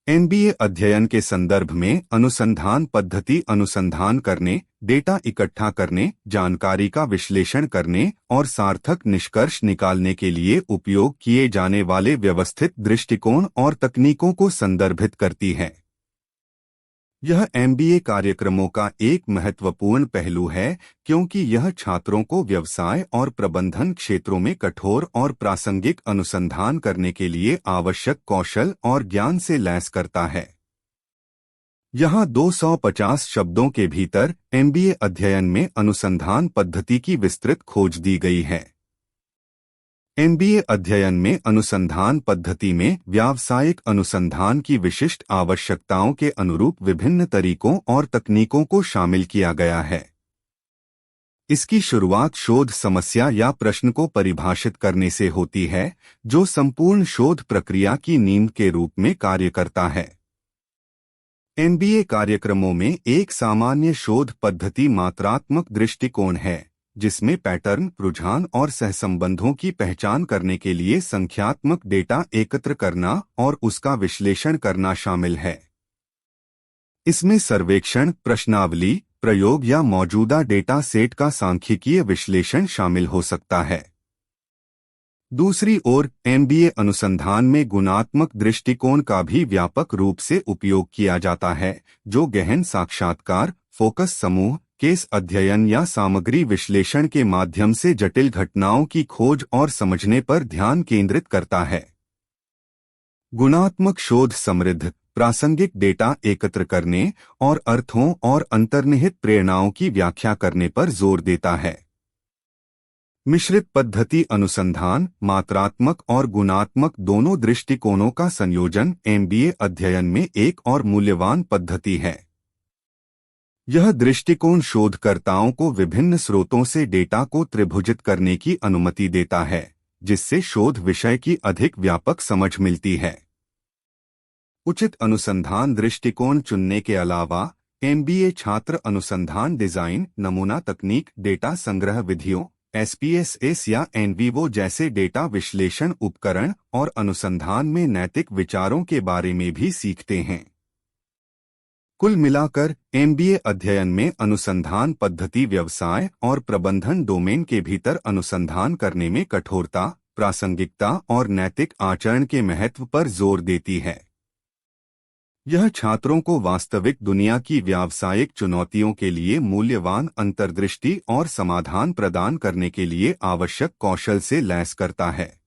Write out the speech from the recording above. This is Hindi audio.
एमबीए अध्ययन के संदर्भ में अनुसंधान पद्धति अनुसंधान करने, डेटा इकट्ठा करने, जानकारी का विश्लेषण करने और सार्थक निष्कर्ष निकालने के लिए उपयोग किए जाने वाले व्यवस्थित दृष्टिकोण और तकनीकों को संदर्भित करती है। यह एमबीए कार्यक्रमों का एक महत्वपूर्ण पहलू है क्योंकि यह छात्रों को व्यवसाय और प्रबंधन क्षेत्रों में कठोर और प्रासंगिक अनुसंधान करने के लिए आवश्यक कौशल और ज्ञान से लैस करता है। यहाँ 250 शब्दों के भीतर एमबीए अध्ययन में अनुसंधान पद्धति की विस्तृत खोज दी गई है। एमबीए अध्ययन में अनुसंधान पद्धति में व्यावसायिक अनुसंधान की विशिष्ट आवश्यकताओं के अनुरूप विभिन्न तरीकों और तकनीकों को शामिल किया गया है। इसकी शुरुआत शोध समस्या या प्रश्न को परिभाषित करने से होती है, जो संपूर्ण शोध प्रक्रिया की नींव के रूप में कार्य करता है। एमबीए कार्यक्रमों में एक सामान्य शोध पद्धति मात्रात्मक दृष्टिकोण है, जिसमें पैटर्न, रुझान और सहसंबंधों की पहचान करने के लिए संख्यात्मक डेटा एकत्र करना और उसका विश्लेषण करना शामिल है। इसमें सर्वेक्षण, प्रश्नावली, प्रयोग या मौजूदा डेटा सेट का सांख्यिकीय विश्लेषण शामिल हो सकता है। दूसरी ओर, एमबीए अनुसंधान में गुणात्मक दृष्टिकोण का भी व्यापक रूप से उपयोग किया जाता है, जो गहन साक्षात्कार, फोकस समूह, केस अध्ययन या सामग्री विश्लेषण के माध्यम से जटिल घटनाओं की खोज और समझने पर ध्यान केंद्रित करता है। गुणात्मक शोध समृद्ध, प्रासंगिक डेटा एकत्र करने और अर्थों और अंतर्निहित प्रेरणाओं की व्याख्या करने पर जोर देता है। मिश्रित पद्धति अनुसंधान मात्रात्मक और गुणात्मक दोनों दृष्टिकोणों का संयोजन एमबीए अध्ययन में एक और मूल्यवान पद्धति है। यह दृष्टिकोण शोधकर्ताओं को विभिन्न स्रोतों से डेटा को त्रिभुजित करने की अनुमति देता है, जिससे शोध विषय की अधिक व्यापक समझ मिलती है। उचित अनुसंधान दृष्टिकोण चुनने के अलावा एमबीए छात्र अनुसंधान डिजाइन, नमूना तकनीक, डेटा संग्रह विधियों, एसपीएसएस या एनवीवो जैसे डेटा विश्लेषण उपकरण और अनुसंधान में नैतिक विचारों के बारे में भी सीखते हैं। कुल मिलाकर एमबीए अध्ययन में अनुसंधान पद्धति व्यवसाय और प्रबंधन डोमेन के भीतर अनुसंधान करने में कठोरता, प्रासंगिकता और नैतिक आचरण के महत्व पर जोर देती है। यह छात्रों को वास्तविक दुनिया की व्यावसायिक चुनौतियों के लिए मूल्यवान अंतर्दृष्टि और समाधान प्रदान करने के लिए आवश्यक कौशल से लैस करता है।